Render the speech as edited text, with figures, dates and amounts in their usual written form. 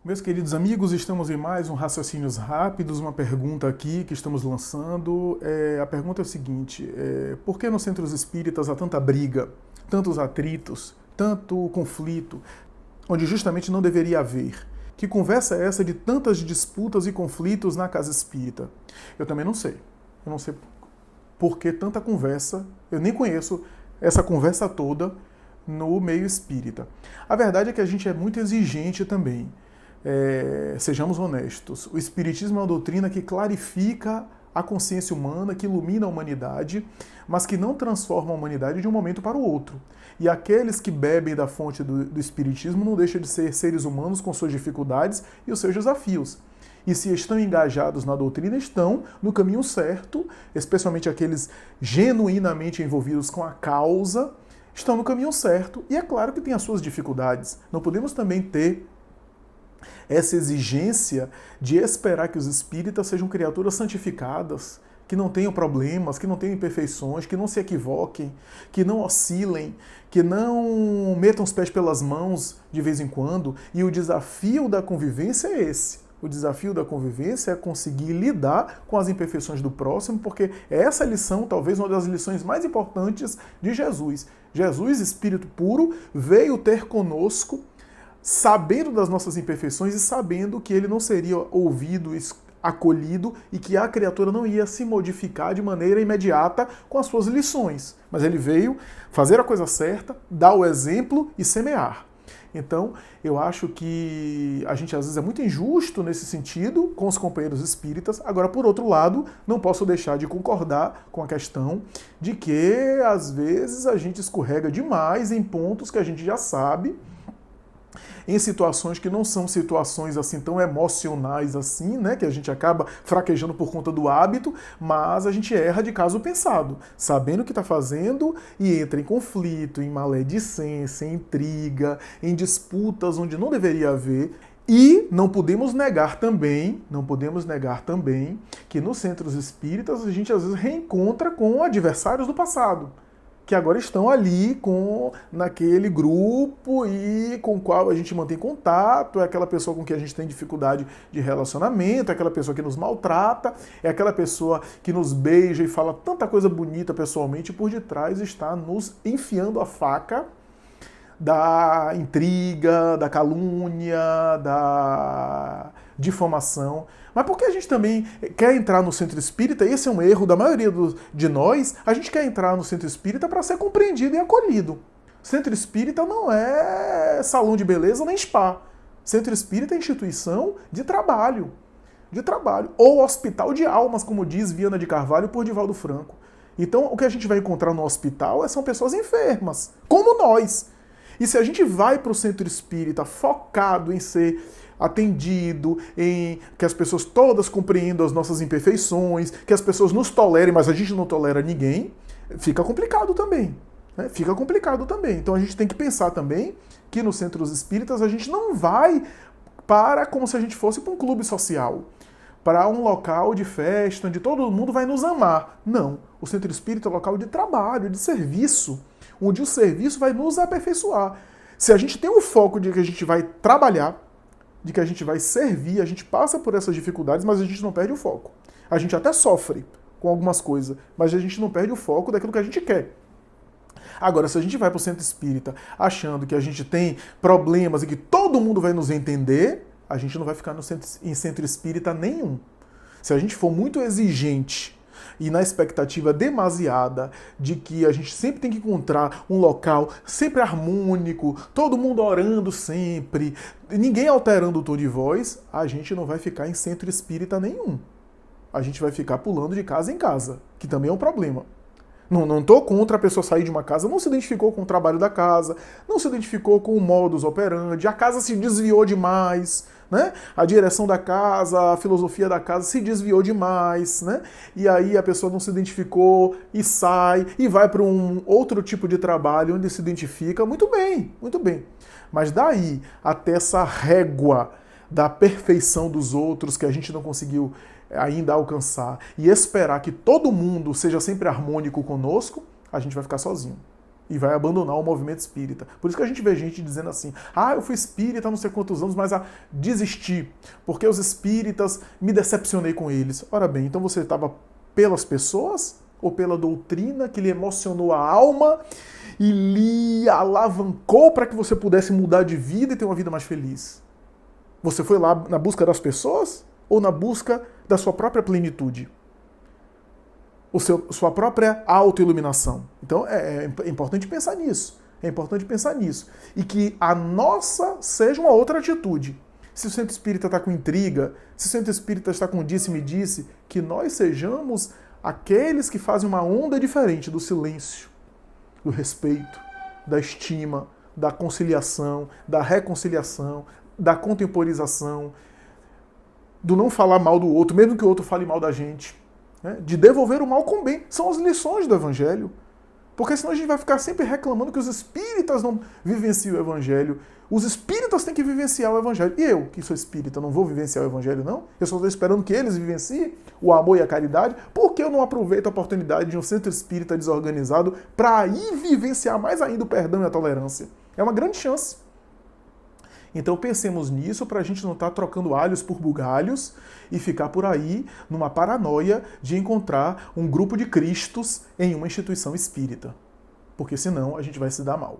Meus queridos amigos, estamos em mais um Raciocínios Rápidos, uma pergunta aqui que estamos lançando. A pergunta é o seguinte, por que nos centros espíritas há tanta briga, tantos atritos, tanto conflito, onde justamente não deveria haver? Que conversa é essa de tantas disputas e conflitos na casa espírita? Eu também não sei. Eu não sei por que tanta conversa, eu nem conheço essa conversa toda no meio espírita. A verdade é que a gente é muito exigente também. Sejamos honestos, o Espiritismo é uma doutrina que clarifica a consciência humana, que ilumina a humanidade, mas que não transforma a humanidade de um momento para o outro. E aqueles que bebem da fonte do Espiritismo não deixam de ser seres humanos com suas dificuldades e os seus desafios. E se estão engajados na doutrina, estão no caminho certo, especialmente aqueles genuinamente envolvidos com a causa, estão no caminho certo. E é claro que tem as suas dificuldades. Não podemos também ter essa exigência de esperar que os espíritas sejam criaturas santificadas, que não tenham problemas, que não tenham imperfeições, que não se equivoquem, que não oscilem, que não metam os pés pelas mãos de vez em quando. E o desafio da convivência é esse. O desafio da convivência é conseguir lidar com as imperfeições do próximo, porque essa lição, talvez uma das lições mais importantes de Jesus. Jesus, Espírito puro, veio ter conosco, sabendo das nossas imperfeições e sabendo que ele não seria ouvido, acolhido e que a criatura não ia se modificar de maneira imediata com as suas lições. Mas ele veio fazer a coisa certa, dar o exemplo e semear. Então, eu acho que a gente às vezes é muito injusto nesse sentido com os companheiros espíritas. Agora, por outro lado, não posso deixar de concordar com a questão de que às vezes a gente escorrega demais em pontos que a gente já sabe, em situações que não são situações assim tão emocionais assim, né, que a gente acaba fraquejando por conta do hábito, mas a gente erra de caso pensado, sabendo o que está fazendo e entra em conflito, em maledicência, em intriga, em disputas onde não deveria haver. E não podemos negar também que nos centros espíritas a gente às vezes reencontra com adversários do passado, que agora estão ali naquele grupo e com o qual a gente mantém contato, é aquela pessoa com quem a gente tem dificuldade de relacionamento, é aquela pessoa que nos maltrata, é aquela pessoa que nos beija e fala tanta coisa bonita pessoalmente, e por detrás está nos enfiando a faca da intriga, da calúnia, da difamação. Mas por que a gente também quer entrar no centro espírita? Esse é um erro da maioria de nós. A gente quer entrar no centro espírita para ser compreendido e acolhido. Centro espírita não é salão de beleza nem spa. Centro espírita é instituição de trabalho. Ou hospital de almas, como diz Viana de Carvalho por Divaldo Franco. Então, o que a gente vai encontrar no hospital são pessoas enfermas, como nós. E se a gente vai para o centro espírita focado em ser atendido, em que as pessoas todas compreendam as nossas imperfeições, que as pessoas nos tolerem, mas a gente não tolera ninguém, fica complicado também. Né? Fica complicado também. Então a gente tem que pensar também que nos centros espíritas a gente não vai para como se a gente fosse para um clube social, para um local de festa, onde todo mundo vai nos amar. Não. O centro espírita é um local de trabalho, de serviço, onde o serviço vai nos aperfeiçoar. Se a gente tem o foco de que a gente vai trabalhar, de que a gente vai servir, a gente passa por essas dificuldades, mas a gente não perde o foco. A gente até sofre com algumas coisas, mas a gente não perde o foco daquilo que a gente quer. Agora, se a gente vai para o centro espírita achando que a gente tem problemas e que todo mundo vai nos entender, a gente não vai ficar em centro espírita nenhum. Se a gente for muito exigente e na expectativa demasiada de que a gente sempre tem que encontrar um local sempre harmônico, todo mundo orando sempre, ninguém alterando o tom de voz, a gente não vai ficar em centro espírita nenhum. A gente vai ficar pulando de casa em casa, que também é um problema. Não estou contra a pessoa sair de uma casa, não se identificou com o trabalho da casa, não se identificou com o modus operandi, a casa se desviou demais, né? A direção da casa, a filosofia da casa se desviou demais, né? E aí a pessoa não se identificou e sai e vai para um outro tipo de trabalho onde se identifica, muito bem, muito bem. Mas daí até essa régua da perfeição dos outros que a gente não conseguiu ainda alcançar e esperar que todo mundo seja sempre harmônico conosco, a gente vai ficar sozinho. e vai abandonar o movimento espírita. Por isso que a gente vê gente dizendo assim, eu fui espírita há não sei quantos anos, mas desisti, porque os espíritas, me decepcionei com eles. Ora bem, então você estava pelas pessoas ou pela doutrina que lhe emocionou a alma e lhe alavancou para que você pudesse mudar de vida e ter uma vida mais feliz? Você foi lá na busca das pessoas ou na busca da sua própria plenitude? Sua própria autoiluminação. Então é importante pensar nisso. É importante pensar nisso. E que a nossa seja uma outra atitude. Se o centro espírita está com intriga, se o centro espírita está com disse-me-disse, que nós sejamos aqueles que fazem uma onda diferente do silêncio, do respeito, da estima, da conciliação, da reconciliação, da contemporização, do não falar mal do outro, mesmo que o outro fale mal da gente. De devolver o mal com o bem. São as lições do Evangelho. Porque senão a gente vai ficar sempre reclamando que os espíritas não vivenciam o Evangelho. Os espíritas têm que vivenciar o Evangelho. E eu, que sou espírita, não vou vivenciar o Evangelho, não? Eu só estou esperando que eles vivenciem o amor e a caridade. Por que eu não aproveito a oportunidade de um centro espírita desorganizado para aí vivenciar mais ainda o perdão e a tolerância? É uma grande chance. Então pensemos nisso para a gente não estar trocando alhos por bugalhos e ficar por aí numa paranoia de encontrar um grupo de cristos em uma instituição espírita. Porque senão a gente vai se dar mal.